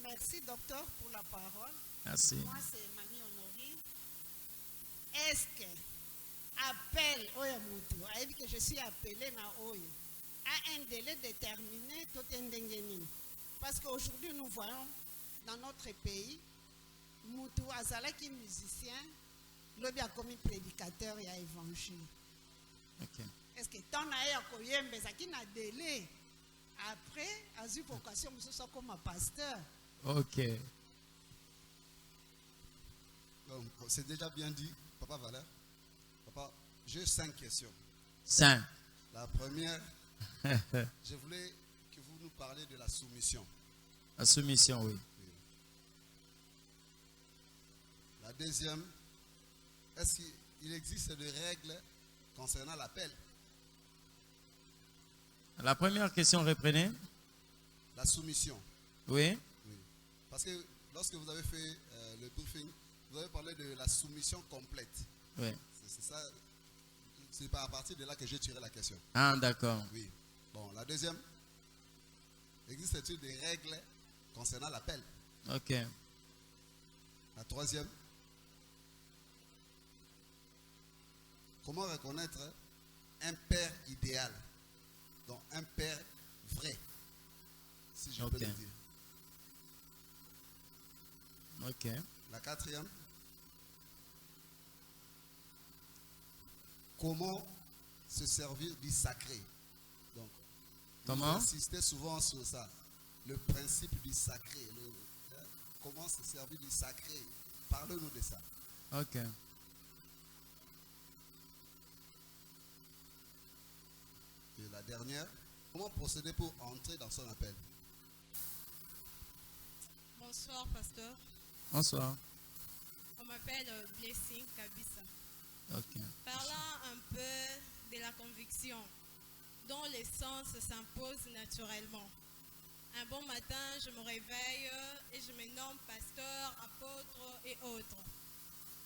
Merci, docteur, pour la parole. Merci. Moi, c'est Mamie Honorine. Est-ce que appel Oya Moutou, a dit que je suis appelé na Oyo, à un délai déterminé, tout est. Parce qu'aujourd'hui, nous voyons dans notre pays, Moutou Azala qui est musicien, l'objet a commis prédicateur et évangile. Ok. Est-ce que tant à Koyembe, ça qui n'a délai? Après, à une vocation, je suis comme un pasteur. Ok. Donc, c'est déjà bien dit, Papa Valère. Papa, j'ai 5 questions. 5. La première, je voulais que vous nous parliez de la soumission. La soumission, oui. La deuxième, est-ce qu'il existe des règles concernant l'appel? La première question, reprenez. La soumission. Oui. Oui. Parce que lorsque vous avez fait le briefing, vous avez parlé de la soumission complète. Oui. C'est ça. C'est à partir de là que j'ai tiré la question. Ah, d'accord. Oui. Bon, la deuxième, existe-t-il des règles concernant l'appel? Ok. La troisième, comment reconnaître un père idéal? Donc un père vrai, si je peux le dire. Ok. La quatrième, comment se servir du sacré? Donc, comment? vous insistez souvent sur ça, le principe du sacré. Comment se servir du sacré? Parlez-nous de ça. Ok. Et la dernière, comment procéder pour entrer dans son appel? Bonsoir, pasteur. Bonsoir. On m'appelle Blessing Kabissa. Ok. Parlant un peu de la conviction, dont l'essence s'impose naturellement. Un bon matin, je me réveille et je me nomme pasteur, apôtre et autres.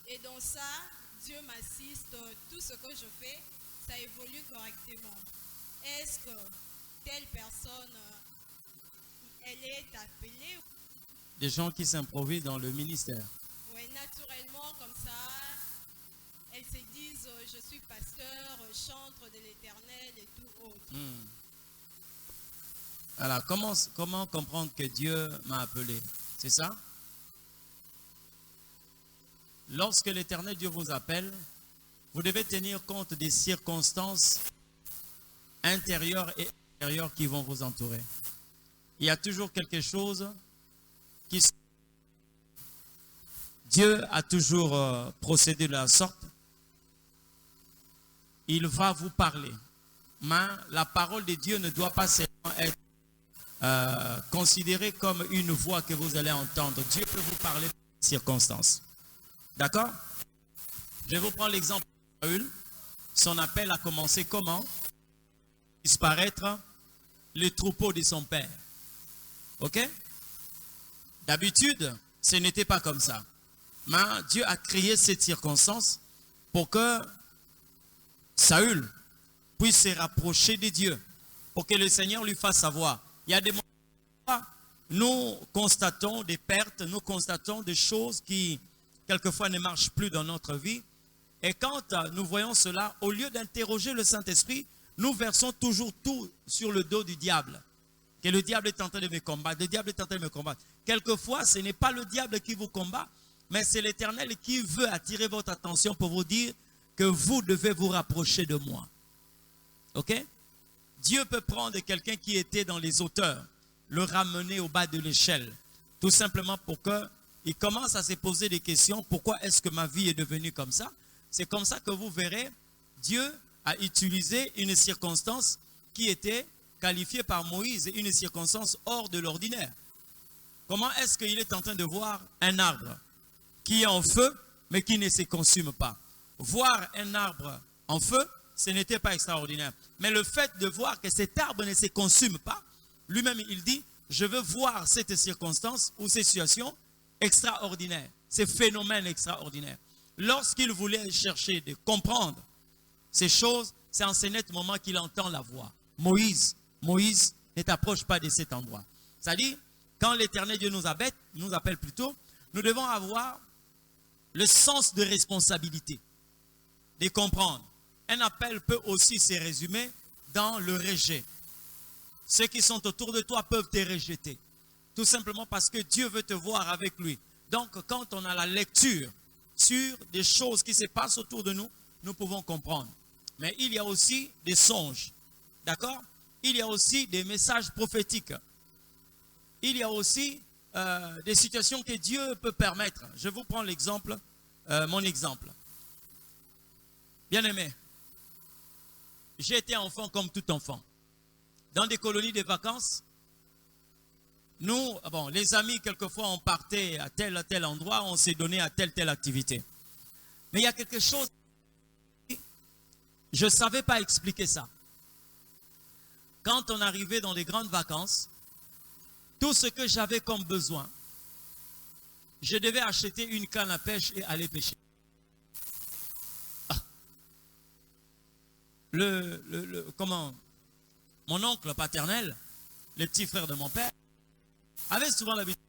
Et dans ça, Dieu m'assiste, tout ce que je fais, ça évolue correctement. Est-ce que telle personne, elle est appelée? Des gens qui s'improvisent dans le ministère. Oui, naturellement, comme ça, elles se disent, je suis pasteur, chantre de l'Éternel et tout autre. Alors, comment comprendre que Dieu m'a appelé? C'est ça? Lorsque l'Éternel Dieu vous appelle, vous devez tenir compte des circonstances intérieures et extérieures qui vont vous entourer. Il y a toujours quelque chose qui... Dieu a toujours procédé de la sorte. Il va vous parler. Mais la parole de Dieu ne doit pas seulement être considérée comme une voix que vous allez entendre. Dieu peut vous parler de circonstances. D'accord? Je vais vous prendre l'exemple de Saül. Son appel a commencé comment? Disparaître les troupeaux de son père. Ok? D'habitude, ce n'était pas comme ça. Mais Dieu a créé cette circonstance pour que Saül puisse se rapprocher de Dieu, pour que le Seigneur lui fasse savoir. Il y a des moments où nous constatons des pertes, nous constatons des choses qui, quelquefois, ne marchent plus dans notre vie. Et quand nous voyons cela, au lieu d'interroger le Saint-Esprit, nous versons toujours tout sur le dos du diable. Que le diable est en train de me combattre, le diable est en train de me combattre. Quelquefois, ce n'est pas le diable qui vous combat, mais c'est l'Éternel qui veut attirer votre attention pour vous dire que vous devez vous rapprocher de moi. Ok? Dieu peut prendre quelqu'un qui était dans les hauteurs, le ramener au bas de l'échelle, tout simplement pour qu'il commence à se poser des questions. Pourquoi est-ce que ma vie est devenue comme ça? C'est comme ça que vous verrez, Dieu a utilisé une circonstance qui était qualifiée par Moïse, une circonstance hors de l'ordinaire. Comment est-ce qu'il est en train de voir un arbre qui est en feu, mais qui ne se consume pas? Voir un arbre en feu, ce n'était pas extraordinaire. Mais le fait de voir que cet arbre ne se consume pas, lui-même il dit, je veux voir cette circonstance ou cette situation extraordinaire, ces phénomènes extraordinaires. Lorsqu'il voulait chercher de comprendre ces choses, c'est en ce net moment qu'il entend la voix. Moïse, ne t'approche pas de cet endroit. C'est-à-dire, quand l'Éternel Dieu nous appelle plutôt, nous devons avoir le sens de responsabilité, de comprendre. Un appel peut aussi se résumer dans le rejet. Ceux qui sont autour de toi peuvent te rejeter. Tout simplement parce que Dieu veut te voir avec lui. Donc, quand on a la lecture sur des choses qui se passent autour de nous, nous pouvons comprendre. Mais il y a aussi des songes. D'accord? Il y a aussi des messages prophétiques. Il y a aussi des situations que Dieu peut permettre. Je vous prends l'exemple, mon exemple. Bien-aimé, j'ai été enfant comme tout enfant. Dans des colonies de vacances, nous, les amis, quelquefois, on partait à tel endroit, on s'est donné à telle activité. Mais il y a quelque chose, je ne savais pas expliquer ça. Quand on arrivait dans les grandes vacances, tout ce que j'avais comme besoin, je devais acheter une canne à pêche et aller pêcher. Mon oncle paternel, le petit frère de mon père, avait souvent l'habitude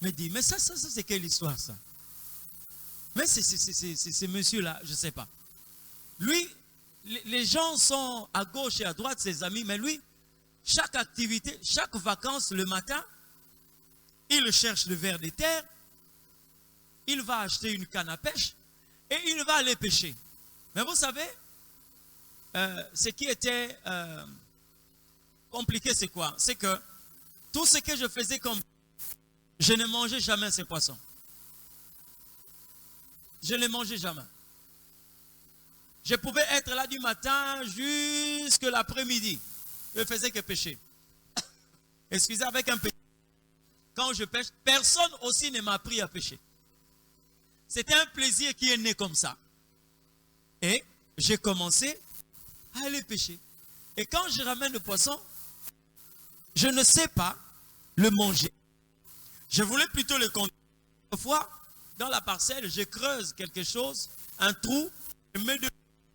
de dire, mais ça c'est quelle histoire ça? Mais c'est ce monsieur-là, je ne sais pas. Lui, les gens sont à gauche et à droite, ses amis, mais lui, chaque activité, chaque vacances le matin, il cherche le ver de terre, il va acheter une canne à pêche et il va aller pêcher. Mais vous savez, ce qui était compliqué, c'est quoi? C'est que tout ce que je faisais comme... Je ne mangeais jamais ces poissons. Je ne les mangeais jamais. Je pouvais être là du matin jusqu'à l'après-midi. Je ne faisais que pêcher. Excusez, avec un peu. Quand je pêche, personne aussi ne m'a appris à pêcher. C'était un plaisir qui est né comme ça. Et j'ai commencé à aller pêcher. Et quand je ramène le poisson, je ne sais pas le manger. Je voulais plutôt le conduire. Parfois, dans la parcelle, je creuse quelque chose, un trou, je mets de...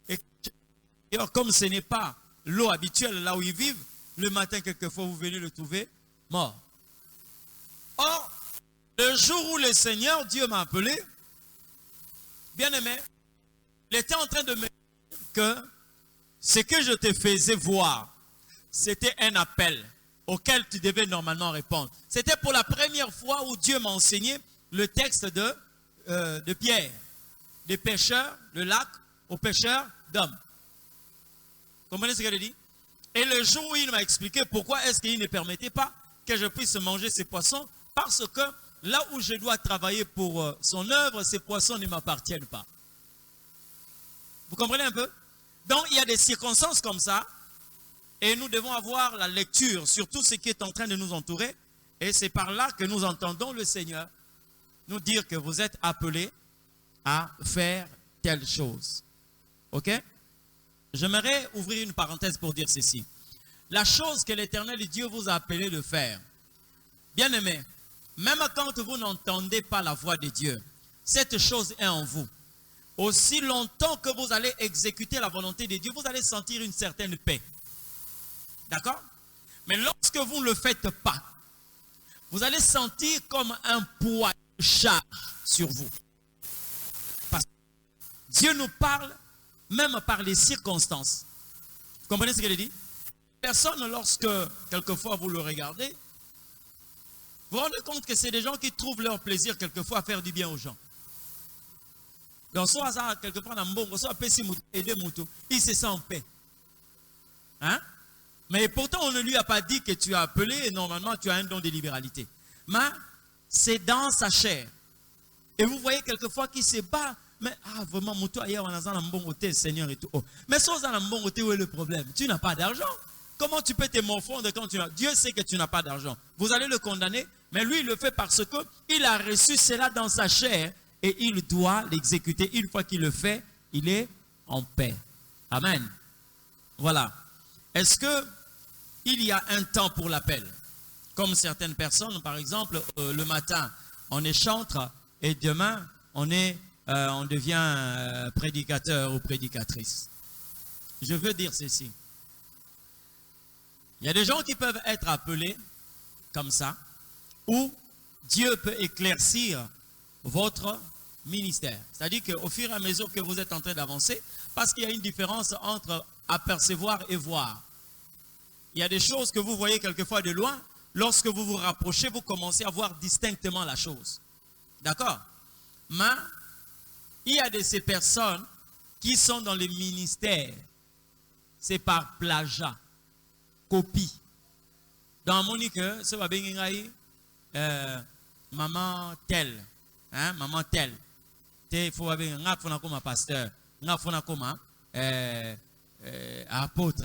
Et comme ce n'est pas l'eau habituelle là où ils vivent, le matin, quelquefois, vous venez le trouver mort. Or, le jour où le Seigneur, Dieu m'a appelé, bien aimé, il était en train de me dire que ce que je te faisais voir, c'était un appel auquel tu devais normalement répondre. C'était pour la première fois où Dieu m'a enseigné le texte de Pierre, des pêcheurs de lac aux pêcheurs d'hommes. Comprenez ce qu'elle dit? Et le jour où il m'a expliqué pourquoi est-ce qu'il ne permettait pas que je puisse manger ces poissons, parce que là où je dois travailler pour son œuvre, ces poissons ne m'appartiennent pas. Vous comprenez un peu? Donc il y a des circonstances comme ça, et nous devons avoir la lecture sur tout ce qui est en train de nous entourer, et c'est par là que nous entendons le Seigneur nous dire que vous êtes appelés à faire telle chose. Ok? J'aimerais ouvrir une parenthèse pour dire ceci. La chose que l'Éternel Dieu vous a appelé de faire, bien aimé, même quand vous n'entendez pas la voix de Dieu, cette chose est en vous. Aussi longtemps que vous allez exécuter la volonté de Dieu, vous allez sentir une certaine paix. D'accord? Mais lorsque vous ne le faites pas, vous allez sentir comme un poids de charge sur vous. Parce que Dieu nous parle même par les circonstances. Vous comprenez ce qu'elle dit? Personne, lorsque quelquefois vous le regardez, vous vous rendez compte que c'est des gens qui trouvent leur plaisir quelquefois à faire du bien aux gens. Donc, soit ça, quelquefois, dans bon, soit aider Moutou, il se sent en paix. Hein? Mais pourtant, on ne lui a pas dit que tu as appelé et normalement tu as un don de libéralité. Mais c'est dans sa chair. Et vous voyez quelquefois qu'il se bat. Mais vraiment, Moutou, ailleurs, on a un bon côté, Seigneur et tout. Oh. Mais si on a un bon côté, où est le problème? Tu n'as pas d'argent. Comment tu peux te morfondre quand tu n'as... Dieu sait que tu n'as pas d'argent. Vous allez le condamner, mais lui, il le fait parce qu'il a reçu cela dans sa chair et il doit l'exécuter. Une fois qu'il le fait, il est en paix. Amen. Voilà. Est-ce qu'il y a un temps pour l'appel? Comme certaines personnes, par exemple, le matin, on est chantre et demain, on devient prédicateur ou prédicatrice. Je veux dire ceci. Il y a des gens qui peuvent être appelés comme ça, où Dieu peut éclaircir votre ministère. C'est-à-dire qu'au fur et à mesure que vous êtes en train d'avancer, parce qu'il y a une différence entre apercevoir et voir. Il y a des choses que vous voyez quelquefois de loin. Lorsque vous vous rapprochez, vous commencez à voir distinctement la chose. D'accord? Mais il y a de ces personnes qui sont dans les ministères. C'est par plagiat, copie. Dans mon que ce va bien maman telle, hein, maman telle. Il faut avoir un comme pasteur, un comme apôtre,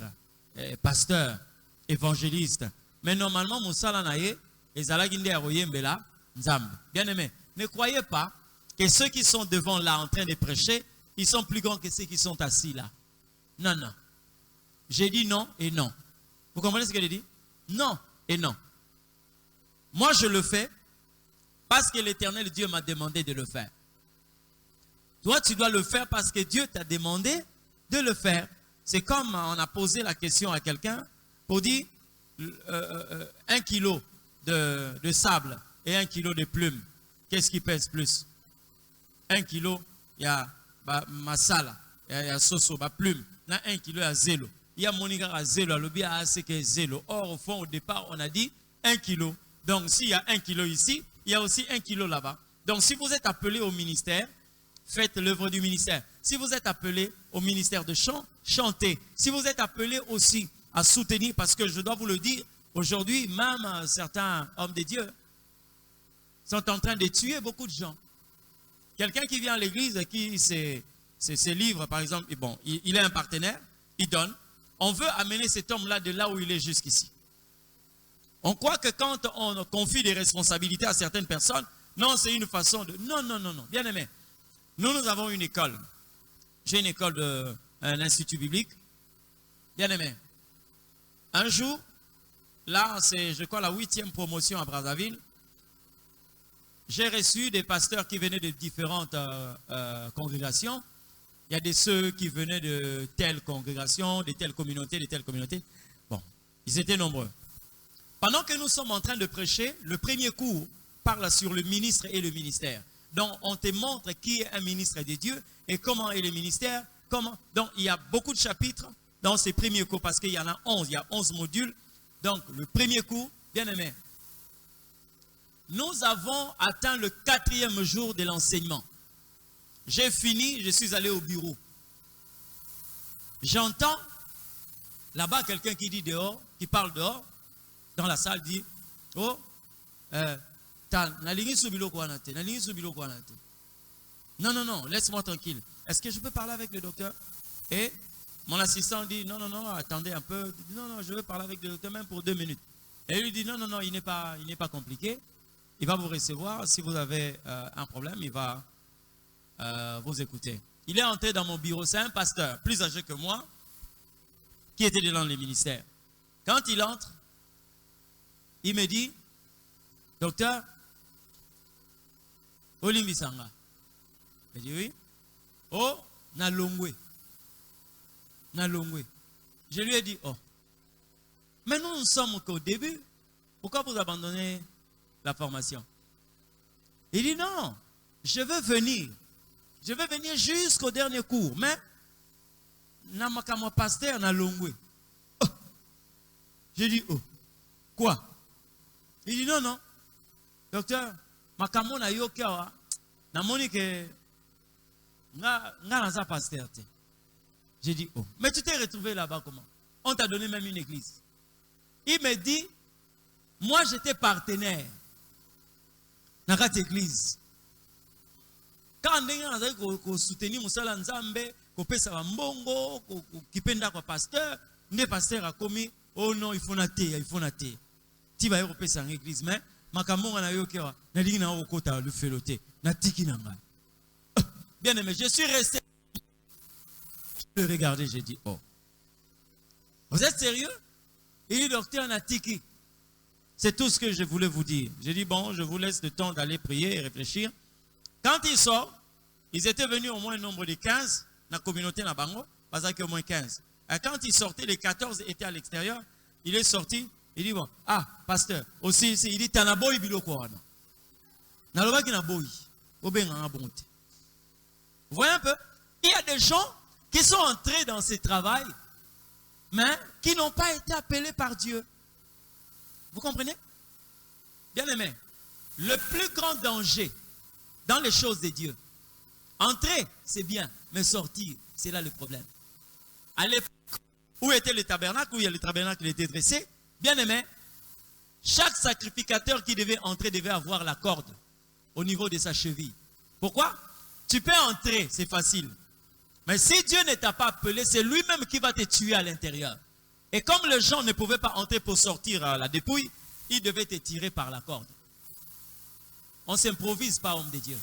pasteur, évangéliste. Mais normalement, Moussala naye, bien aimé, ne croyez pas que ceux qui sont devant là en train de prêcher, ils sont plus grands que ceux qui sont assis là. Non, non. J'ai dit non et non. Vous comprenez ce que j'ai dit? Non et non. Moi, je le fais parce que l'Éternel Dieu m'a demandé de le faire. Toi, tu dois le faire parce que Dieu t'a demandé de le faire. C'est comme on a posé la question à quelqu'un pour dire 1 kilo de sable et 1 kilo de plumes. Qu'est-ce qui pèse plus? 1 kilo, il y a masala, il y a soso, plume. Là, 1 kilo, il y a zélo. Il y a monika à zélo, il y a assez que zélo. Or, au fond, au départ, on a dit 1 kilo. Donc, s'il y a 1 kilo ici, il y a aussi 1 kilo là-bas. Donc, si vous êtes appelé au ministère, faites l'œuvre du ministère. Si vous êtes appelé au ministère de chant, chantez. Si vous êtes appelé aussi à soutenir, parce que je dois vous le dire, aujourd'hui, même certains hommes de Dieu sont en train de tuer beaucoup de gens. Quelqu'un qui vient à l'église, qui ses livres, par exemple, bon, il est un partenaire, il donne. On veut amener cet homme-là de là où il est jusqu'ici. On croit que quand on confie des responsabilités à certaines personnes, non, c'est une façon de... Non, non, non, non. Bien aimé. Nous avons une école. J'ai une école, un institut biblique. Bien aimé. Un jour, là, c'est, je crois, la 8e promotion à Brazzaville. J'ai reçu des pasteurs qui venaient de différentes congrégations. Il y a ceux qui venaient de telle congrégation, de telle communauté, de telle communauté. Bon, ils étaient nombreux. Pendant que nous sommes en train de prêcher, le premier cours parle sur le ministre et le ministère. Donc, on te montre qui est un ministre de Dieu et comment est le ministère. Comment. Donc, il y a beaucoup de chapitres dans ces premiers cours parce qu'il y en a 11. Il y a 11 modules. Donc, le premier cours, bien aimé. Nous avons atteint le 4e jour de l'enseignement. J'ai fini, je suis allé au bureau. J'entends là-bas quelqu'un qui dit dehors, qui parle dehors, dans la salle, dit, oh, non, non, non, laisse-moi tranquille. Est-ce que je peux parler avec le docteur? Et mon assistant dit, non, non, non, attendez un peu. Non, non, je veux parler avec le docteur même pour 2 minutes. Et il lui dit, non, non, non, il n'est pas compliqué. Il va vous recevoir. Si vous avez un problème, il va vous écouter. Il est entré dans mon bureau. C'est un pasteur plus âgé que moi qui était dans les ministères. Quand il entre, il me dit, docteur, Olimbi Sanga. Je dis oui. Oh, Nalongwe. Nalongwe. Je lui ai dit, oh. Mais nous sommes qu'au début. Pourquoi vous abandonnez la formation? Il dit non, je veux venir. Je veux venir jusqu'au dernier cours. Mais, Namakama pasteur Nalongwe. Oh. Je dis, oh. Quoi? Il dit non, non. Docteur, Makamo na yokewa. Na monike. Nga naza pasteur. J'ai dit, oh. Mais tu t'es retrouvé là-bas comment? On t'a donné même une église. Il me dit, moi j'étais partenaire dans cette église. Quand on a soutenu Moussala Nzambe, qu'on peut savoir mbongo, qu'on peut n'a pas pasteur, ne pasteur a commis, oh non, il faut nater, il faut nater. Tu vas y repasser en église, mais makamon na yokewa, na lingi na okota le feloté, na tiki nanga. Bien aimé, je suis resté. Je regardais, j'ai dit, oh. Vous êtes sérieux? Il dit, docteur Natiki. C'est tout ce que je voulais vous dire. J'ai dit, bon, je vous laisse le temps d'aller prier et réfléchir. Quand il sort, ils étaient venus au moins un nombre de 15 dans la communauté Nabango, parce qu'il y a au moins 15. Et quand il sortait, les 14 étaient à l'extérieur. Il est sorti, Il dit, bon, ah, pasteur, aussi, il dit, Tanaboy biloko wana. Naloba ki na boy. Obenga nga bonté. Vous voyez un peu? Il y a des gens qui sont entrés dans ce travail, mais qui n'ont pas été appelés par Dieu. Vous comprenez? Bien aimé, le plus grand danger dans les choses de Dieu, entrer, c'est bien, mais sortir, c'est là le problème. À l'époque où était le tabernacle, où le tabernacle était dressé, bien aimé, chaque sacrificateur qui devait entrer devait avoir la corde au niveau de sa cheville. Pourquoi? Tu peux entrer, c'est facile. Mais si Dieu ne t'a pas appelé, c'est lui-même qui va te tuer à l'intérieur. Et comme les gens ne pouvaient pas entrer pour sortir la dépouille, il devait te tirer par la corde. On ne s'improvise pas, homme de Dieu.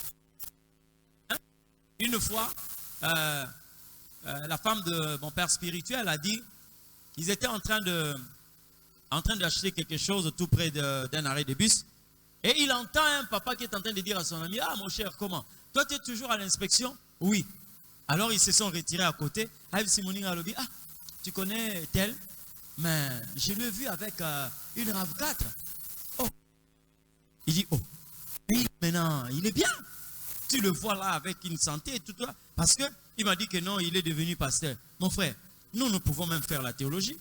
Hein? Une fois, la femme de mon père spirituel a dit, ils étaient en train d'acheter quelque chose tout près d'un arrêt de bus. Et il entend un papa qui est en train de dire à son ami, ah mon cher, comment? Toi tu es toujours à l'inspection? Oui. Alors ils se sont retirés à côté. Aïe Simoning a dit, ah, tu connais tel? Mais je l'ai vu avec une RAV4. Oh. Il dit, oh. Et maintenant, il est bien. Tu le vois là avec une santé et tout ça. Parce qu'il m'a dit que non, il est devenu pasteur. Mon frère, nous pouvons même faire la théologie.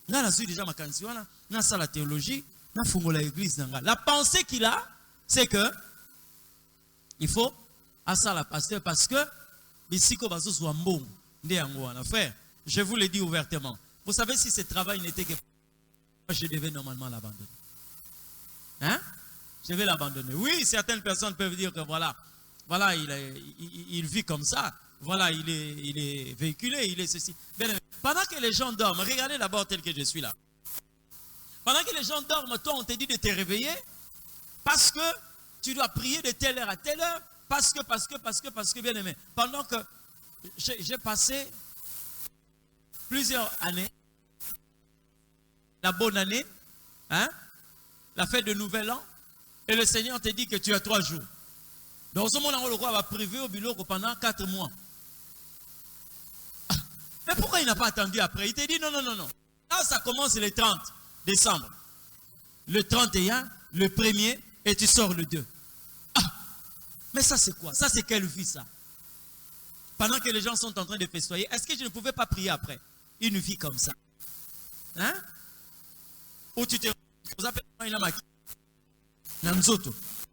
Là, je suis déjà ma canción, là, ça la théologie, là, fungo la église. La pensée qu'il a, c'est que il faut à ça la pasteur parce que frère, je vous le dis ouvertement. Vous savez, si ce travail n'était que je devais normalement l'abandonner. Hein? Je vais l'abandonner. Oui, certaines personnes peuvent dire que voilà, il vit comme ça. Voilà, il est véhiculé, il est ceci. Bien, pendant que les gens dorment, regardez d'abord tel que je suis là. Pendant que les gens dorment, toi, on te dit de te réveiller parce que tu dois prier de telle heure à telle heure, parce que, bien aimé. Pendant que j'ai passé plusieurs années, la bonne année, hein, la fête de Nouvel An, et le Seigneur te dit que tu as 3 jours. Donc, ce moment-là, le roi va priver au bureau pendant 4 mois. Mais pourquoi il n'a pas attendu après? Il te dit non. Là, ça commence le 30 décembre. Le 31, le 1er, et tu sors le 2. Ah, mais ça, c'est quoi? Ça, c'est quelle vie, ça? Pendant que les gens sont en train de festoyer, est-ce que je ne pouvais pas prier après? Une vie comme ça. Hein? Ou tu te...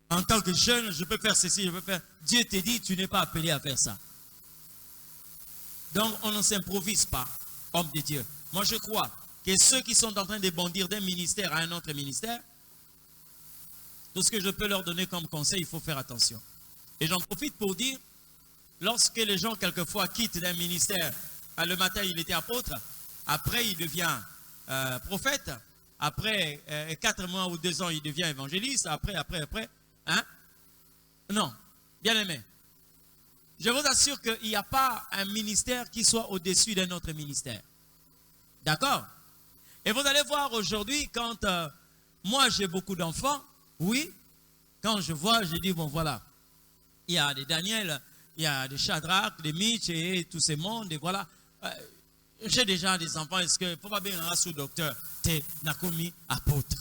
En tant que jeune, je peux faire ceci, je peux faire... Dieu te dit, tu n'es pas appelé à faire ça. Donc, on ne s'improvise pas, homme de Dieu. Moi, je crois que ceux qui sont en train de bondir d'un ministère à un autre ministère, tout ce que je peux leur donner comme conseil, il faut faire attention. Et j'en profite pour dire, lorsque les gens, quelquefois, quittent d'un ministère, le matin, il était apôtre, après, il devient prophète, après 4 mois ou 2 ans, il devient évangéliste, après, hein? Non, bien aimé. Je vous assure qu'il n'y a pas un ministère qui soit au-dessus d'un autre ministère. D'accord? Et vous allez voir aujourd'hui, quand moi j'ai beaucoup d'enfants, oui, quand je vois, je dis, bon voilà, il y a des Daniel, il y a des Shadrach, des Mitch et tous ces mondes, et voilà. J'ai déjà des enfants, est-ce que, faut pas bien un sous-docteur, t'es Nakomi apôtre.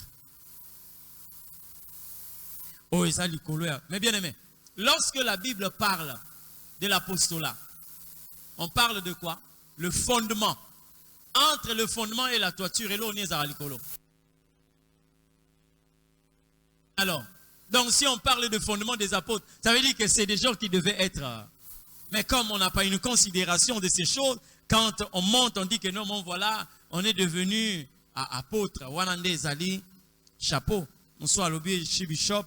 Oh, et ça, mais bien aimé, lorsque la Bible parle de l'apostolat, on parle de quoi? Le fondement. Entre le fondement et la toiture, et là, on est à l'icolo. Alors, donc si on parle de fondement des apôtres, ça veut dire que c'est des gens qui devaient être... mais comme on n'a pas une considération de ces choses, quand on monte, on dit que non, bon voilà, on est devenu apôtre, Wanande Zali, chapeau. On soit à l'objet chez bishop,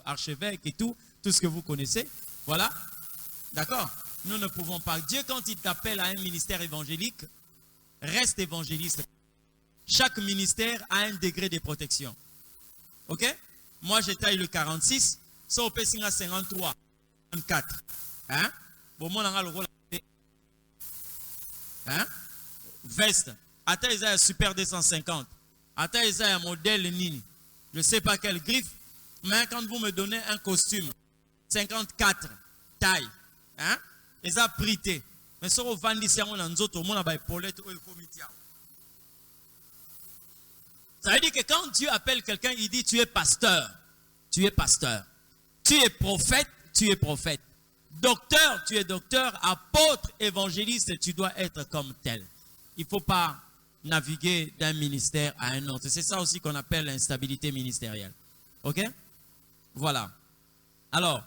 archevêque et tout ce que vous connaissez. Voilà. D'accord? Nous ne pouvons pas. Dieu, quand il t'appelle à un ministère évangélique, reste évangéliste. Chaque ministère a un degré de protection. Ok? Moi, j'ai taille le 46, ça au Pessinga 53, 54. Hein? Bon, moi, on a le rôle. Hein? Veste. Ata Isa Super 250. Ata Isa modèle Nini. Je ne sais pas quelle griffe, mais quand vous me donnez un costume, 54, taille, hein? Et ça prité. Mais si vous vendez ça, on a un autre, on a une épaulette ou un comité. Ça veut dire que quand Dieu appelle quelqu'un, il dit tu es pasteur. Tu es pasteur. Tu es prophète, tu es prophète. Docteur, tu es docteur. Apôtre, évangéliste, tu dois être comme tel. Il ne faut pas naviguer d'un ministère à un autre. C'est ça aussi qu'on appelle l'instabilité ministérielle. Ok? Voilà. Alors,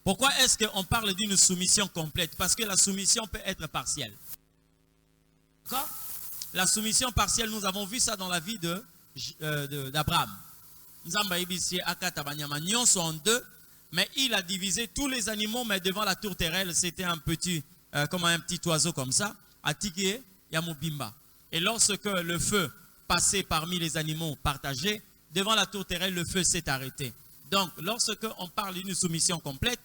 pourquoi est-ce qu'on parle d'une soumission complète? Parce que la soumission peut être partielle. D'accord? La soumission partielle, nous avons vu ça dans la vie d'Abraham. Nous avons ici Akatabanyama sont en deux, mais il a divisé tous les animaux, mais devant la tour terrestre, c'était un petit, comme un petit oiseau comme ça, Atiké Yamubimba. Et lorsque le feu passait parmi les animaux partagés, devant la tour terrestre, le feu s'est arrêté. Donc, lorsque on parle d'une soumission complète,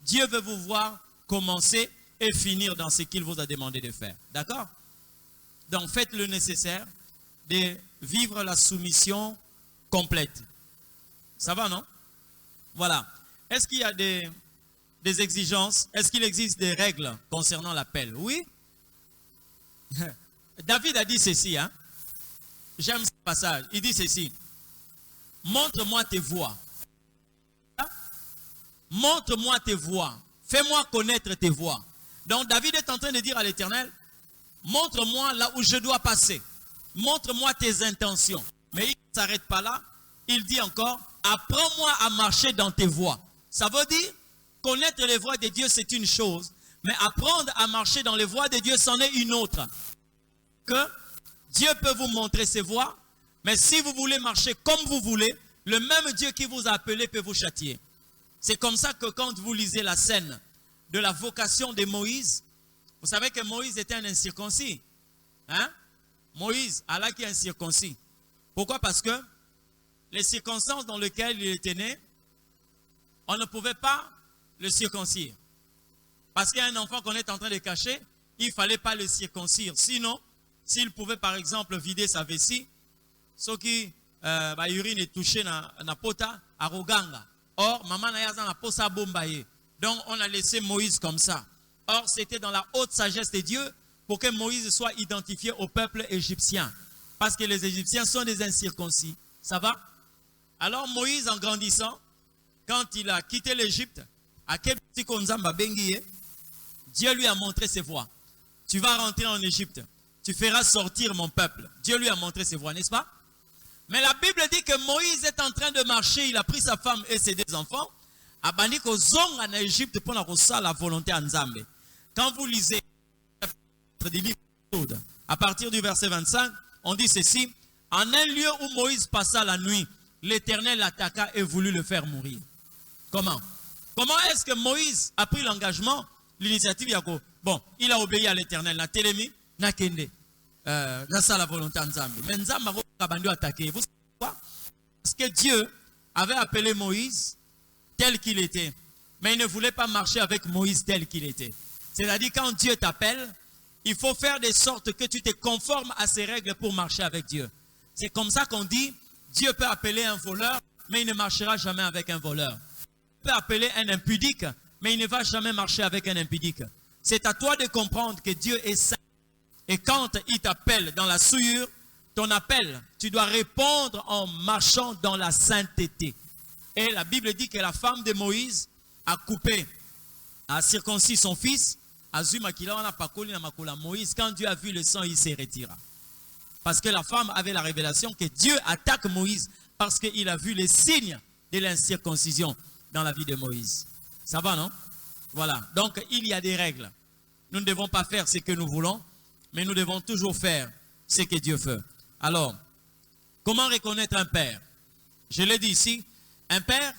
Dieu veut vous voir commencer et finir dans ce qu'il vous a demandé de faire. D'accord? Donc, faites le nécessaire de vivre la soumission complète. Ça va, non? Voilà. Est-ce qu'il y a des exigences? Est-ce qu'il existe des règles concernant l'appel? Oui. David a dit ceci, hein? J'aime ce passage. Il dit ceci. Montre-moi tes voies. Montre-moi tes voies. Fais-moi connaître tes voies. Donc David est en train de dire à l'Éternel, montre-moi là où je dois passer. Montre-moi tes intentions. Mais il ne s'arrête pas là. Il dit encore, apprends-moi à marcher dans tes voies. Ça veut dire, connaître les voies de Dieu, c'est une chose. Mais apprendre à marcher dans les voies de Dieu, c'en est une autre. Que Dieu peut vous montrer ses voies, mais si vous voulez marcher comme vous voulez, le même Dieu qui vous a appelé peut vous châtier. C'est comme ça que quand vous lisez la scène de la vocation de Moïse, vous savez que Moïse était un incirconcis. Hein? Moïse, Allah qui est incirconcis. Pourquoi? Parce que les circonstances dans lesquelles il était né, on ne pouvait pas le circoncire. Parce qu'il y a un enfant qu'on est en train de cacher, il ne fallait pas le circoncire. Sinon, s'il pouvait par exemple vider sa vessie, ce qui urine est touché na pota à Roganga. Or, maman n'a pas posa bombaye. Donc, on a laissé Moïse comme ça. Or, c'était dans la haute sagesse de Dieu pour que Moïse soit identifié au peuple égyptien. Parce que les Égyptiens sont des incirconcis. Ça va? Alors, Moïse, en grandissant, quand il a quitté l'Égypte, Dieu lui a montré ses voies. Tu vas rentrer en Égypte. Tu feras sortir mon peuple. Dieu lui a montré ses voies, n'est-ce pas? Mais la Bible dit que Moïse est en train de marcher. Il a pris sa femme et ses deux enfants. En Égypte pour la volonté en Nzambe. Quand vous lisez à partir du verset 25, on dit ceci. En un lieu où Moïse passa la nuit, l'Éternel l'attaqua et voulut le faire mourir. Comment? Comment est-ce que Moïse a pris l'engagement, l'initiative Yako? Bon, il a obéi à l'Éternel. Na télémi, na kende. La volonté en Nzambe. Mais Nzambe a attaqué. Vous savez quoi? Parce que Dieu avait appelé Moïse tel qu'il était. Mais il ne voulait pas marcher avec Moïse tel qu'il était. C'est-à-dire quand Dieu t'appelle, il faut faire de sorte que tu te conformes à ses règles pour marcher avec Dieu. C'est comme ça qu'on dit, Dieu peut appeler un voleur, mais il ne marchera jamais avec un voleur. Il peut appeler un impudique, mais il ne va jamais marcher avec un impudique. C'est à toi de comprendre que Dieu est saint. Et quand il t'appelle dans la souillure, ton appel, tu dois répondre en marchant dans la sainteté. Et la Bible dit que la femme de Moïse a coupé, a circoncis son fils. Moïse, quand Dieu a vu le sang, il s'est retiré. Parce que la femme avait la révélation que Dieu attaque Moïse parce qu'il a vu les signes de l'incirconcision dans la vie de Moïse. Ça va, non? Voilà. Donc, il y a des règles. Nous ne devons pas faire ce que nous voulons, mais nous devons toujours faire ce que Dieu veut. Alors, comment reconnaître un père? Je l'ai dit ici, un père,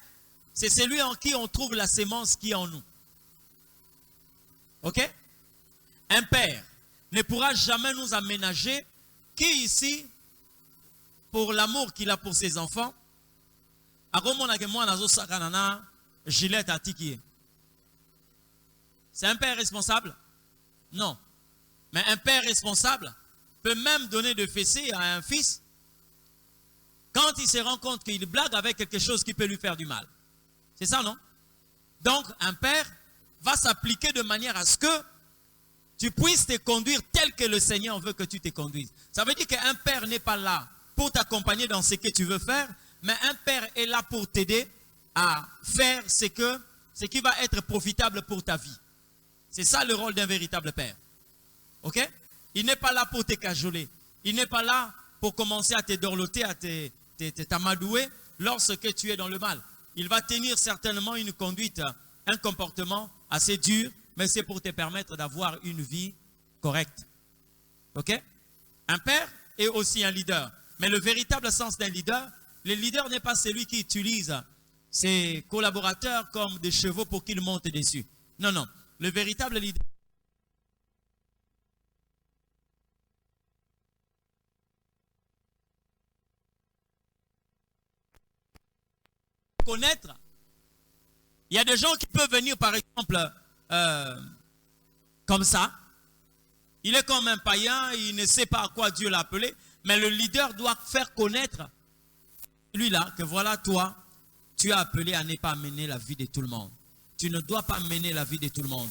c'est celui en qui on trouve la sémence qui est en nous. Ok? Un père ne pourra jamais nous aménager. Qui ici, pour l'amour qu'il a pour ses enfants, c'est un père responsable? Non. Mais un père responsable peut même donner de fessées à un fils quand il se rend compte qu'il blague avec quelque chose qui peut lui faire du mal. C'est ça, non? Donc, un père va s'appliquer de manière à ce que tu puisses te conduire tel que le Seigneur veut que tu te conduises. Ça veut dire qu'un père n'est pas là pour t'accompagner dans ce que tu veux faire, mais un père est là pour t'aider à faire ce qui va être profitable pour ta vie. C'est ça le rôle d'un véritable père. Ok? Il n'est pas là pour te cajoler. Il n'est pas là pour commencer à te dorloter, à t'amadouer lorsque tu es dans le mal. Il va tenir certainement une conduite, un comportement assez dur, mais c'est pour te permettre d'avoir une vie correcte. Ok? Un père est aussi un leader. Mais le véritable sens d'un leader, le leader n'est pas celui qui utilise ses collaborateurs comme des chevaux pour qu'ils montent dessus. Non, non. Le véritable leader, connaître. Il y a des gens qui peuvent venir, par exemple, comme ça. Il est comme un païen, il ne sait pas à quoi Dieu l'a appelé, mais le leader doit faire connaître lui-là que voilà, toi, tu es appelé à ne pas mener la vie de tout le monde. Tu ne dois pas mener la vie de tout le monde.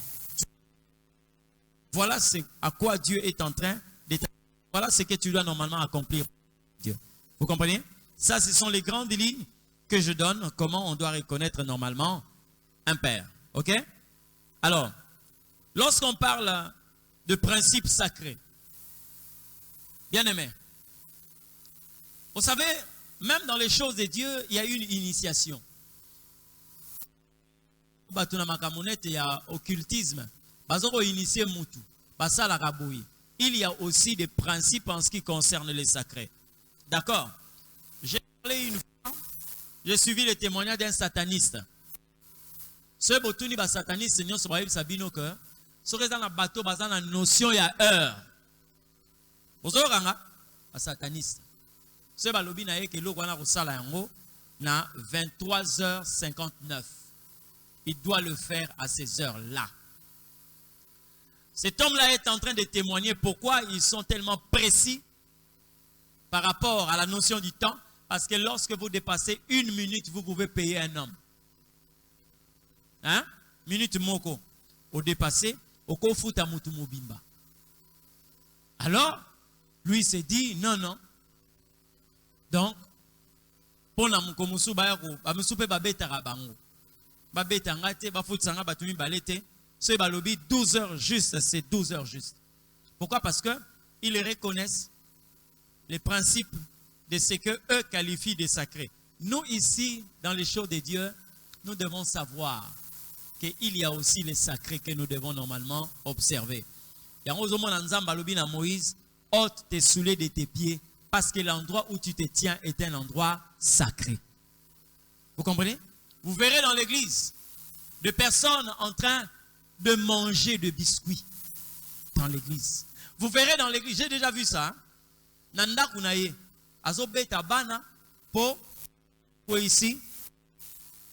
Voilà ce à quoi Dieu est en train de t'appeler. Voilà ce que tu dois normalement accomplir. Dieu. Vous comprenez? Ça, ce sont les grandes lignes que je donne, comment on doit reconnaître normalement un père. Ok? Alors, lorsqu'on parle de principes sacrés, bien aimé, vous savez, même dans les choses de Dieu, il y a une initiation. Il y a occultisme. Il y a aussi des principes en ce qui concerne les sacrés. D'accord? J'ai parlé une fois, j'ai suivi le témoignage d'un sataniste. Ce botuni ba sataniste, nous sommes sabino que ce qui est dans le bateau, dans la notion il y a heure. Vous savez un sataniste. Ce balobi na yeke lo wana kosala yango na 23h59. Il doit le faire à ces heures-là. Cet homme-là est en train de témoigner pourquoi ils sont tellement précis par rapport à la notion du temps. Parce que lorsque vous dépassez 1 minute, vous pouvez payer un homme. Hein? Minute moko. Au dépassé, au kofuta mutu mobimba. Alors, lui s'est dit, non, non. Donc, pour na mukomusu bayako, bamusupe babetara bango. Babetanga te, bafutsanga batumi balete. Ce balobi 12 heures juste, c'est 12 heures juste. Pourquoi? Parce que ils reconnaissent les principes de ce que eux qualifient de sacré. Nous ici, dans les choses de Dieu, nous devons savoir qu'il y a aussi les sacrés que nous devons normalement observer. Moïse, ôte tes souliers de tes pieds, parce que l'endroit où tu te tiens est un endroit sacré. Vous comprenez? Vous verrez dans l'église des personnes en train de manger de biscuits dans l'église. Vous verrez dans l'église, j'ai déjà vu ça. Nanda kunaye, azobeta bana pour ici,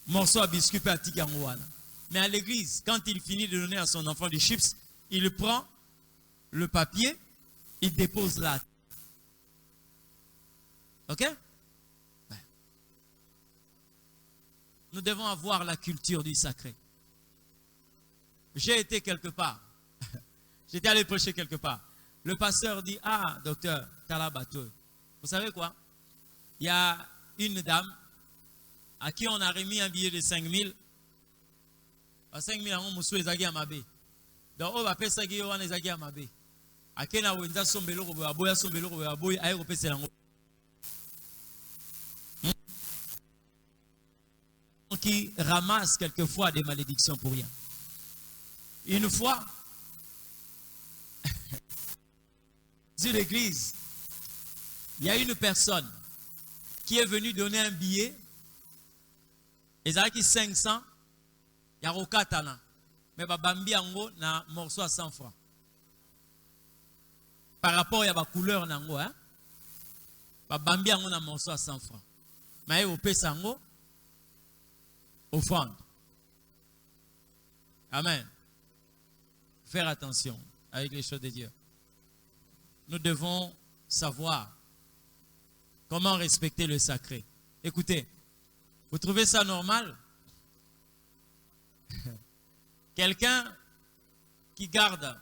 morceau à biscuit petit yangoana. Mais à l'église, quand il finit de donner à son enfant des chips, il prend le papier, il dépose là. Ok? Nous devons avoir la culture du sacré. J'ai été quelque part. J'étais allé prêcher quelque part. Le pasteur dit, ah, docteur, Talabato. Vous savez quoi? Il y a une dame à qui on a remis un billet de 5 000. 5 000, on m'a dit à ma bé. Donc, on va payer ça, on va payer à ma bé. À quel moment on a sombé le robo, à boya sombé le robo, à boya, à européen, c'est l'ango. Qui ramasse quelquefois des malédictions pour rien. Une fois, sur l'église, il y a une personne qui est venue donner un billet. Ils ont 500, il y a Rokatana. Mais Bambi Ango na morceau à 100 francs. Par rapport à la couleur Nango, hein? Bambi Ango na morceau à 100 francs. Mais au Pesango, offrande. Amen. Faire attention avec les choses de Dieu. Nous devons savoir comment respecter le sacré. Écoutez, vous trouvez ça normal? Quelqu'un qui garde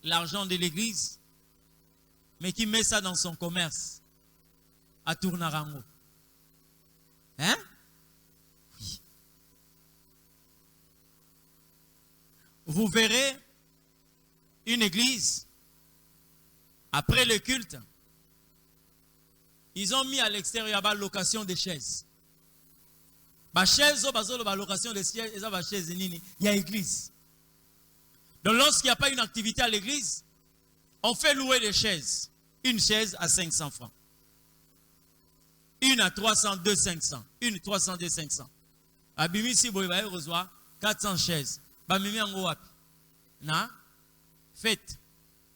l'argent de l'église, mais qui met ça dans son commerce, à Tournarango. Hein? Oui. Vous verrez une église, après le culte, ils ont mis à l'extérieur la location des chaises. La chaise, la location des chaises, il y a église. Donc lorsqu'il n'y a pas une activité à l'église, on fait louer des chaises. Une chaise à 500 francs. Une à 300, 2, 500. Une 300, 2, 500. Abimi si vous voyez, reçoit 400 chaises. Bamimi en wapi. Na fête.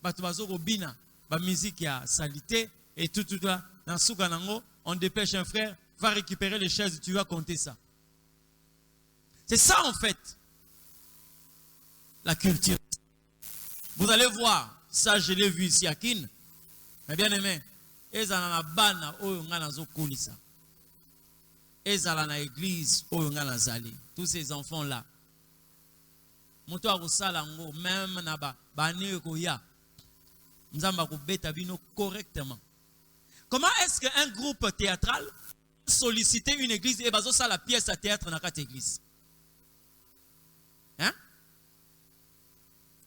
Batubazo robina. Ba musique ya salité et tout là. Dans Soukanango, on dépêche un frère, va récupérer les chaises, tu vas compter ça. C'est ça en fait. La culture. Vous allez voir, ça je l'ai vu ici à Kin. Mais bien aimé, ezala na bana oyo nga nazo kolisa. Ezala na église oyo nga nazali. Tous ces enfants là. Moto akosala ngo même na bane ko ya. Nzamba ko beta bino correctement. Comment est-ce qu'un groupe théâtral sollicite une église et bazo ça la pièce à théâtre dans cette église? Hein?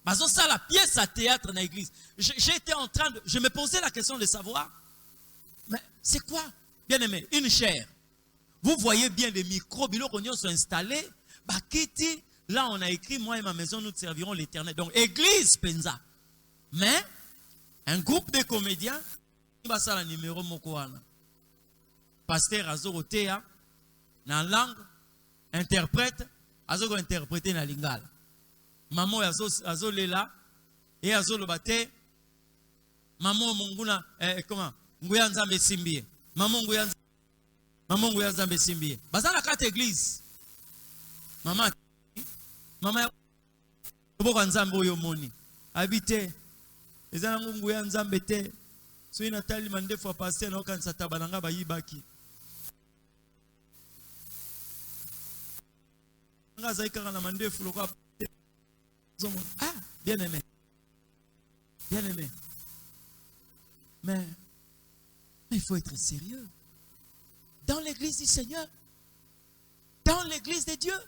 Bazo ça la pièce à théâtre dans l'église. J'étais en train de, je me posais la question de savoir, mais c'est quoi, bien aimé, une chaire. Vous voyez bien les micros, biloko sont installés. Bakiti, là on a écrit, moi et ma maison nous servirons l'éternel. Donc église penza. Mais un groupe de comédiens, basala numéro moko wana. Pasteur azorotea na langue, interprète azoko interpréter na lingala. Maman azolela et azolobate maman monguna comment nguya nzambe simbie. Maman nguya nzambe simbie. Basala carte église. Maman oboko nzambe oyo moni. Habité ezana nguya nzambe te. So il Nathalie mande fois passer na okanisa tabalanga bayibaki. Nga zaika na mande fuloko. Ah, bien aimé. Bien aimé. Mais il faut être sérieux. Dans l'église du Seigneur. Dans l'église de Dieu.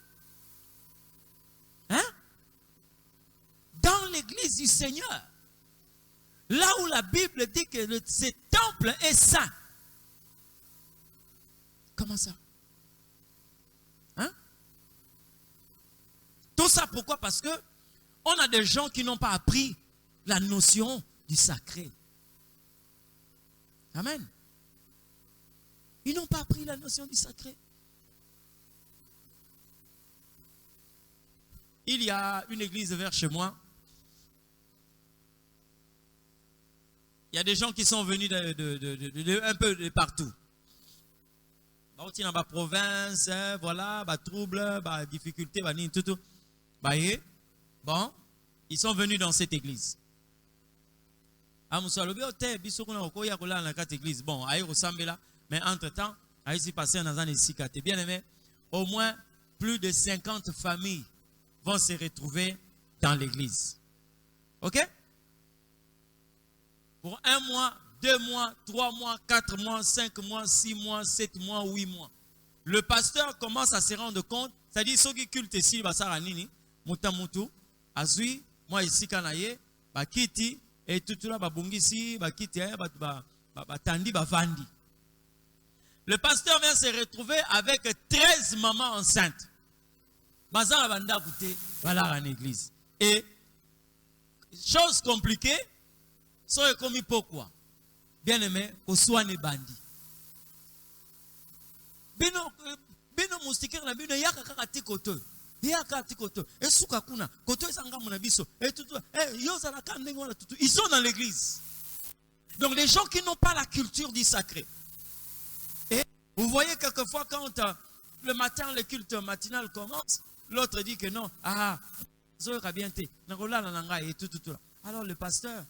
Hein? Dans l'église du Seigneur. Là où la Bible dit que ce temple est saint. Comment ça? Hein? Tout ça pourquoi? Parce que on a des gens qui n'ont pas appris la notion du sacré. Amen. Ils n'ont pas appris la notion du sacré. Il y a une église vers chez moi. Il y a des gens qui sont venus un peu de partout. Dans la province, voilà, trouble, difficulté, tout. Bon, ils sont venus dans cette église. Bon, mais entre-temps, il passé dans un sikate. Bien aimé, au moins plus de 50 familles vont se retrouver dans l'église. Ok? Pour 1 mois, 2 mois, 3 mois, 4 mois, 5 mois, 6 mois, 7 mois, 8 mois. Le pasteur commence à se rendre compte, c'est-à-dire ceux qui cultent ici, Basaranini, Mutamutu, Azui, moi ici Kanaye, Bakiti, et tout là, Babungisi, Bakiti, Batandi, Bavandi. Le pasteur vient se retrouver avec 13 mamans enceintes. Bazar Banda Bouté, voilà en église. Et, chose compliquée, soyez commis pourquoi? Bien aimé, qu'on soit né bandit. Bino moustique na bino yaka kakati koto. Yaka koto. Et souka kuna. Koto esanga mona biso. Et tout. Yosa la kande ngwana tout. Ils sont dans l'église. Donc les gens qui n'ont pas la culture du sacré. Et vous voyez quelquefois quand le matin le culte matinal commence, l'autre dit que non. Ah, zoka bien te. Nakola na nanga et tout. Alors le pasteur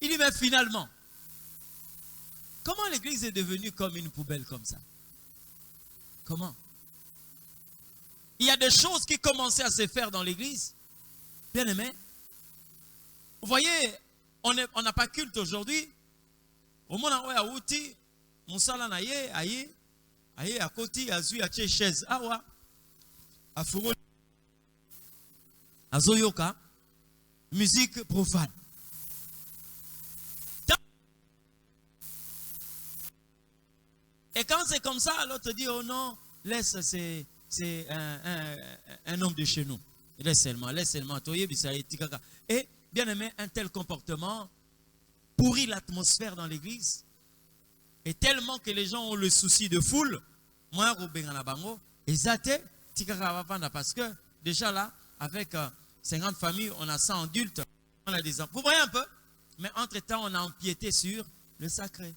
il dit, mais finalement, comment l'église est devenue comme une poubelle comme ça? Comment? Il y a des choses qui commençaient à se faire dans l'église. Bien aimé. Vous voyez, On n'a pas culte aujourd'hui. Au moment où il y a outil, mon sala na ye, aye, à côté, à zui, à chaise, awa, à fourreau, à zoyoka, musique profane. Et quand c'est comme ça, l'autre dit, oh non, laisse, c'est un homme de chez nous. Laisse seulement. Et bien aimé, un tel comportement pourrit l'atmosphère dans l'église. Et tellement que les gens ont le souci de foule, moi, parce que déjà là, avec 50 familles, on a 100 adultes, on a des enfants. Vous voyez un peu? Mais entre-temps, on a empiété sur le sacré.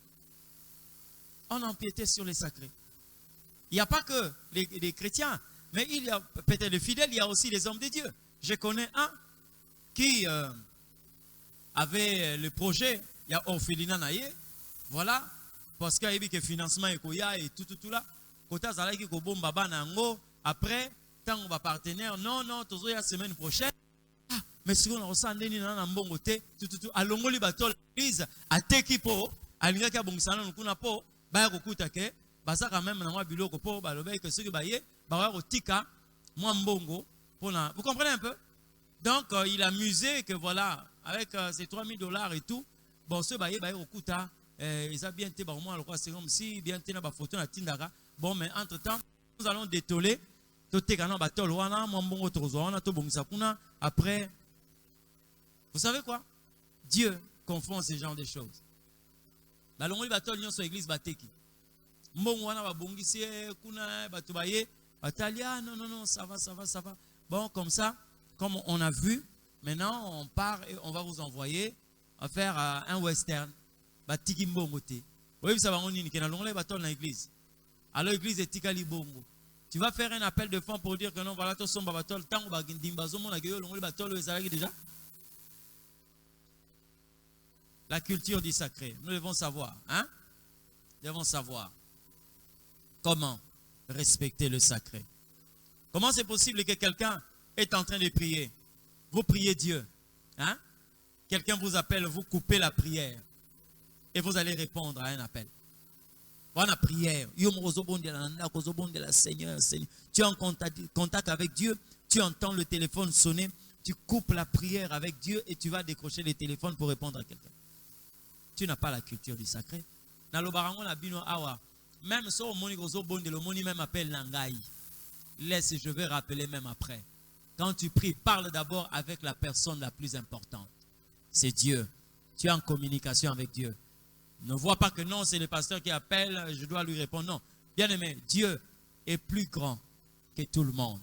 On a empiété sur les sacrés. Il n'y a pas que les chrétiens, mais il y a peut-être les fidèles, il y a aussi les hommes de Dieu. Je connais un qui avait le projet, il y a Orphelina Naye, voilà, parce qu'il y a eu le financement et tout là. Après, tant on va partenaire, non, toujours la semaine prochaine. Ah, mais si on ressent des gens dans bon côté, tout, à l'ongoli batol, l'église, à Tekipo, à l'ingaka bongsanon, kuna po, bah, kokutake, bah, ça quand même, dans moi, biloko po, bah, le bec, que ceux qui baillent, bah, tika, moi, mbongo, vous comprenez un peu? Donc, il a amusé que voilà, avec ces $3,000 et tout, bon, ce baillé, bah, okuta, ils ont bien été, bah, au moins, c'est comme si, bien été, bah, photo, na tindara. Bon, mais entre-temps, nous allons détoler. Après, vous savez quoi? Dieu confond ce genre de choses. Non, ça va. Bon, comme ça, comme on a vu, maintenant, on part et on va vous envoyer à faire un western. Oui, ça va, on dit que dans l'église. Alors l'église est Tikali Bongo. Tu vas faire un appel de fonds pour dire que non, voilà, tout son babatol, tant que déjà. La culture du sacré, nous devons savoir, hein? Nous devons savoir comment respecter le sacré. Comment c'est possible que quelqu'un est en train de prier? Vous priez Dieu, hein? Quelqu'un vous appelle, vous coupez la prière et vous allez répondre à un appel. Voilà la prière. Seigneur. Tu es en contact avec Dieu. Tu entends le téléphone sonner. Tu coupes la prière avec Dieu et tu vas décrocher le téléphone pour répondre à quelqu'un. Tu n'as pas la culture du sacré. Même si le moni même appelle Nangaï. Laisse, je vais rappeler même après. Quand tu pries, parle d'abord avec la personne la plus importante. C'est Dieu. Tu es en communication avec Dieu. Ne vois pas que non, c'est le pasteur qui appelle, je dois lui répondre. Non. Bien aimé, Dieu est plus grand que tout le monde.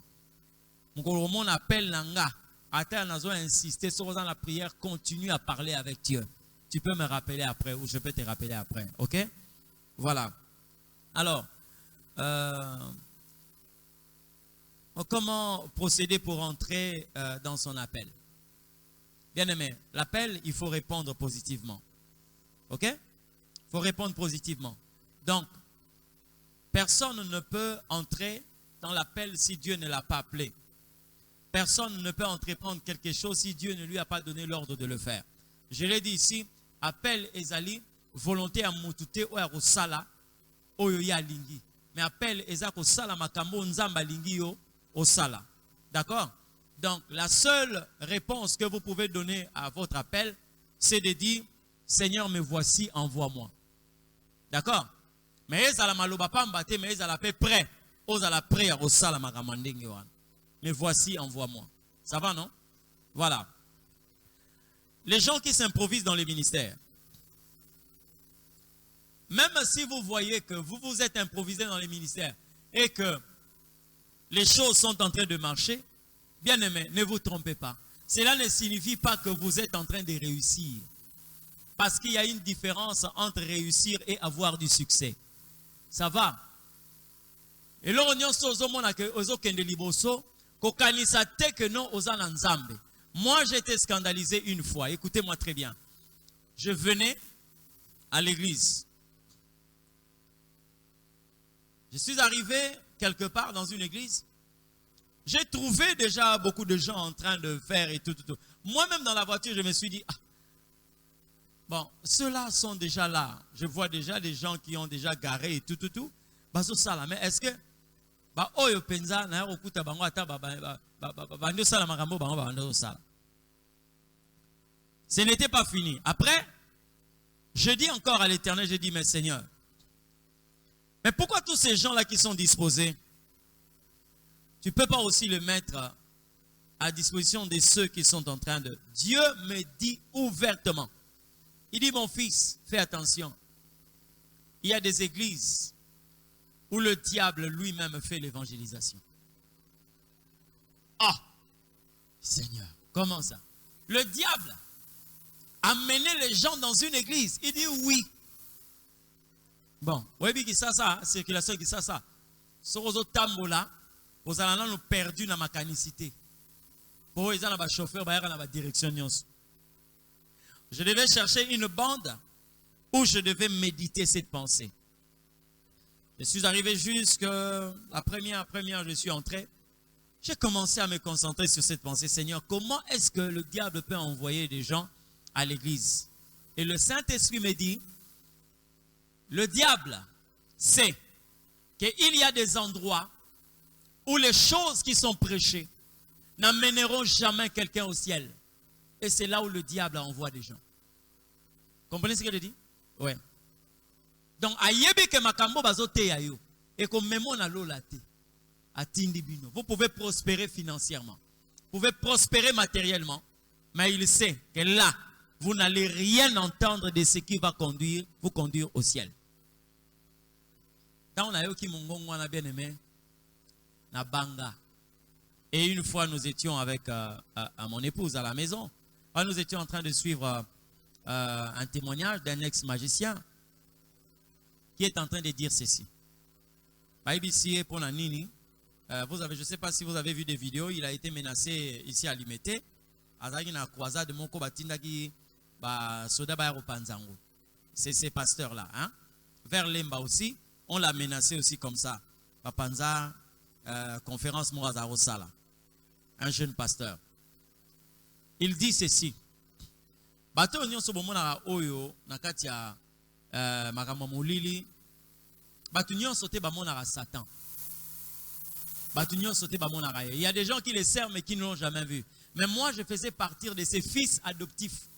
Mon appelle Nanga. Attends, nous avons insisté sur la prière, continue à parler avec Dieu. Tu peux me rappeler après ou je peux te rappeler après. Ok? Voilà. Alors, comment procéder pour entrer dans son appel? Bien aimé, l'appel, il faut répondre positivement. Ok? Il faut répondre positivement. Donc, personne ne peut entrer dans l'appel si Dieu ne l'a pas appelé. Personne ne peut entreprendre quelque chose si Dieu ne lui a pas donné l'ordre de le faire. Je l'ai dit ici, appel ezali, volonté à mutute ou à sala, oyo ya lingi. Mais appel ezako sala makambo nzamba lingi yo au sala. D'accord? Donc, la seule réponse que vous pouvez donner à votre appel, c'est de dire, Seigneur, me voici, envoie-moi. D'accord? Mais ils allaient maloba pas m'battre, mais ils allaient prêt. Ils allaient prêt au salama kamanding yohan. Mais voici, envoie-moi. Ça va, non? Voilà. Les gens qui s'improvisent dans les ministères. Même si vous voyez que vous vous êtes improvisé dans les ministères et que les choses sont en train de marcher, bien aimé, ne vous trompez pas. Cela ne signifie pas que vous êtes en train de réussir. Parce qu'il y a une différence entre réussir et avoir du succès. Ça va. Et là, on moi, j'ai été scandalisé une fois. Écoutez-moi très bien. Je venais à l'église. Je suis arrivé quelque part dans une église. J'ai trouvé déjà beaucoup de gens en train de faire et tout. Moi-même dans la voiture, je me suis dit, ah, Bon, ceux-là sont déjà là. Je vois déjà des gens qui ont déjà garé et tout. Bazo sala. Mais est-ce que ba oyo penza na okuta bango ata bando sala makambo bango bando sala. Ce n'était pas fini. Après, je dis encore à l'Éternel, je dis mais Seigneur, mais pourquoi tous ces gens-là qui sont disposés, tu ne peux pas aussi le mettre à disposition de ceux qui sont en train de... Dieu me dit ouvertement. Il dit, mon fils, fais attention. Il y a des églises où le diable lui-même fait l'évangélisation. Ah, Seigneur, comment ça? Le diable a mené les gens dans une église. Il dit oui. Bon, oui, qui ça, circulation qui ça. Sorozo tambola, aux allants nous perdu dans ma canicité. Pour eux, ils ont un chauffeur, ils ont une direction. Je devais chercher une bande où je devais méditer cette pensée. Je suis arrivé jusqu'à la première, je suis entré. J'ai commencé à me concentrer sur cette pensée. Seigneur, comment est-ce que le diable peut envoyer des gens à l'église? Et le Saint-Esprit me dit, le diable sait qu'il y a des endroits où les choses qui sont prêchées n'amèneront jamais quelqu'un au ciel. Et c'est là où le diable envoie des gens. Comprenez ce que je dis? Oui. Donc, ayebi ke makambo bazote yayo. Et comme même on a l'olate. Atindi bino. Vous pouvez prospérer financièrement. Vous pouvez prospérer matériellement. Mais il sait que là, vous n'allez rien entendre de ce qui va vous conduire au ciel. Dans la yoki mongongo on a bien aimé. Na banga. Et une fois, nous étions avec à mon épouse à la maison. Nous étions en train de suivre un témoignage d'un ex-magicien qui est en train de dire ceci. IBC pour la Nini. Je ne sais pas si vous avez vu des vidéos. Il a été menacé ici à Limete. Azagi na croisade de Moko Batindagi Soda Bayaro Panzango. C'est ces pasteurs-là. Hein? Vers Lemba aussi, on l'a menacé aussi comme ça. Papanza, conférence Morazaro Sala. Un jeune pasteur. Il dit ceci. Bato nyon so bomona oyo nakati ya makambo molili. Bato nyon sote bamona Satan. Bato nyon sote bamona. Il y a des gens qui les servent mais qui ne l'ont jamais vu. Mais moi je faisais partir de ses fils adoptifs.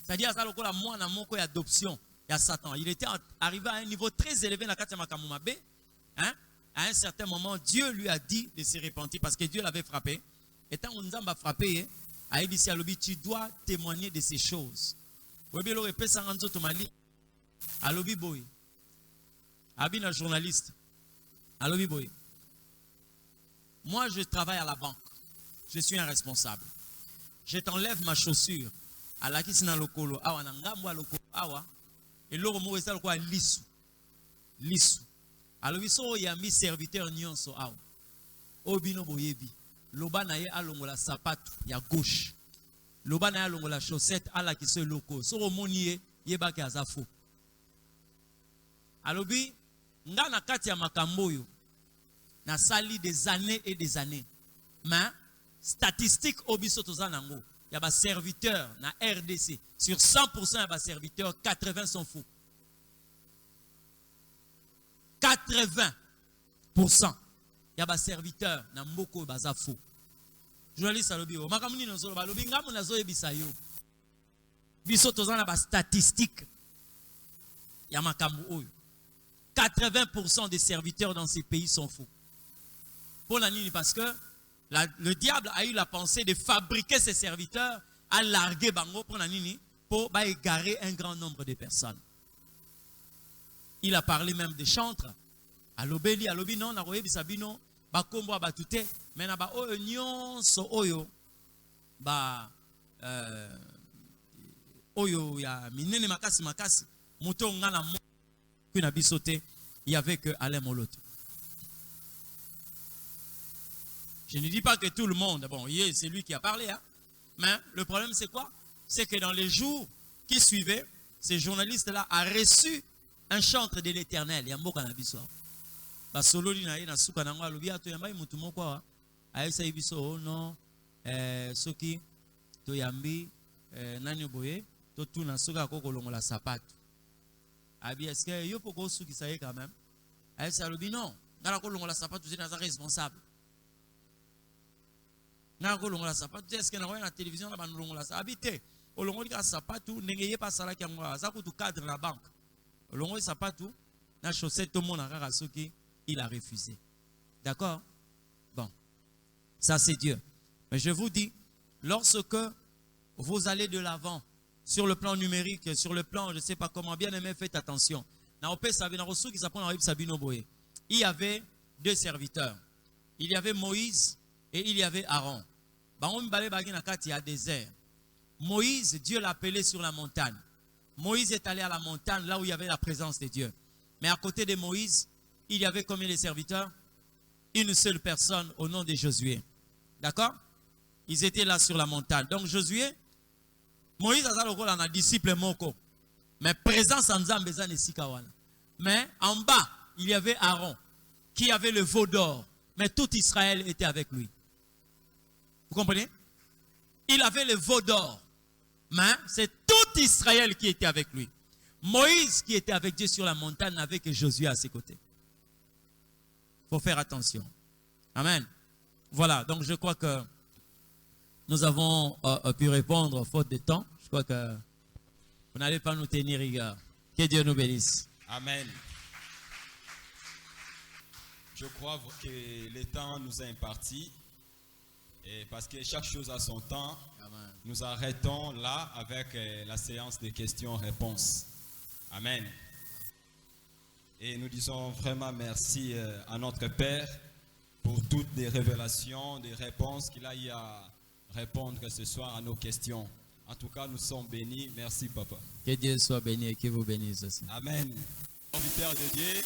C'est-à-dire ça lokola moi na moko ya adoption ya Satan. Il était arrivé à un niveau très élevé nakati ya makambo mabe. Hein? À un certain moment, Dieu lui a dit de se repentir parce que Dieu l'avait frappé. Et tant qu'on nous a frappé, tu dois témoigner de ces choses. Un journaliste. Moi, je travaille à la banque. Je suis un responsable. Je t'enlève ma chaussure. À la kisina lokolo. Awa nangamwa lokolo. Awa. Et l'oro mo esa lokolo lisu. Lisu. Alors, ils sont yami serviteurs nyonso awa. Obino boyebi. Loba na ye alongola sapato ya gauche. Loba na ye alongola chaussette ala ki se loko. So omoni ye ba ke azafo. Alobi nga na kati ya makambo yo na sali des années et des années. Mais statistique obiso tozanango ya ba serviteurs na RDC sur 100% ya ba serviteurs 80 sont fous. 80%. Il y a des serviteurs na mboko baza fou. Journaliste alobi o makamuni nozolo balobi ngamu nazo yebisa yo. Biso tozana ba statistique. Ya makambu oyo. 80% des serviteurs dans ces pays sont fous. Pour la nini parce que le diable a eu la pensée de fabriquer ses serviteurs à larguer bango pour la nini pour égarer un grand nombre de personnes. Il a parlé même des chantres. Alobeli alobi non na royebi sabino bakombo abatute mais na ba oyo nyonso oyo oyo ya minene makasi moto ngana mo kuna bisote il y avait que Alain Moloto. Je ne dis pas que tout le monde, bon, c'est lui qui a parlé, hein, mais le problème c'est quoi? C'est que dans les jours qui suivaient, ces journalistes-là ont reçu un chantre de l'Éternel. Il y a un mot qu'on a vu ça. Basololi na ye na suka na ngwa lobi ato yambai mutu moko wa ayesa ibiso no soki to yambi nani boye totuna soki akokolongola sapato. Abi, est-ce que yo poko suki ça y est quand même? Elle s'est dit non. Nala kolongola sapato, tu es responsable. Nala kolongola sapato, est-ce que na télévision na bandolongola sapato? Habité. Olongola sapato, n'engayez pas ça là qui a ça coûte cadre la banque. Olongola sapato, na chaussette tout le monde a soki, il a refusé. D'accord? Bon. Ça c'est Dieu. Mais je vous dis, lorsque vous allez de l'avant, sur le plan numérique, sur le plan, je ne sais pas comment, bien aimé, faites attention. Il y avait deux serviteurs. Il y avait Moïse et il y avait Aaron. Il y a désert. Moïse, Dieu l'a appelé sur la montagne. Moïse est allé à la montagne, là où il y avait la présence de Dieu. Mais à côté de Moïse, il y avait combien de serviteurs? Une seule personne au nom de Josué. D'accord? Ils étaient là sur la montagne. Donc Josué, Moïse a un disciple moko. Mais présence en Zambézan et Sikawana. Mais en bas, il y avait Aaron qui avait le veau d'or. Mais tout Israël était avec lui. Vous comprenez? Il avait le veau d'or. Mais c'est tout Israël qui était avec lui. Moïse qui était avec Dieu sur la montagne n'avait que Josué à ses côtés. Il faut faire attention. Amen. Voilà, donc je crois que nous avons pu répondre faute de temps. Je crois que vous n'allez pas nous tenir rigueur. Que Dieu nous bénisse. Amen. Je crois que le temps nous est imparti. Et parce que chaque chose a son temps, amen. Nous arrêtons là avec la séance de questions-réponses. Amen. Et nous disons vraiment merci à notre Père pour toutes les révélations, des réponses qu'il a eu à répondre ce soir à nos questions. En tout cas, nous sommes bénis. Merci, Papa. Que Dieu soit béni et que vous bénisse aussi. Amen. Serviteur de Dieu.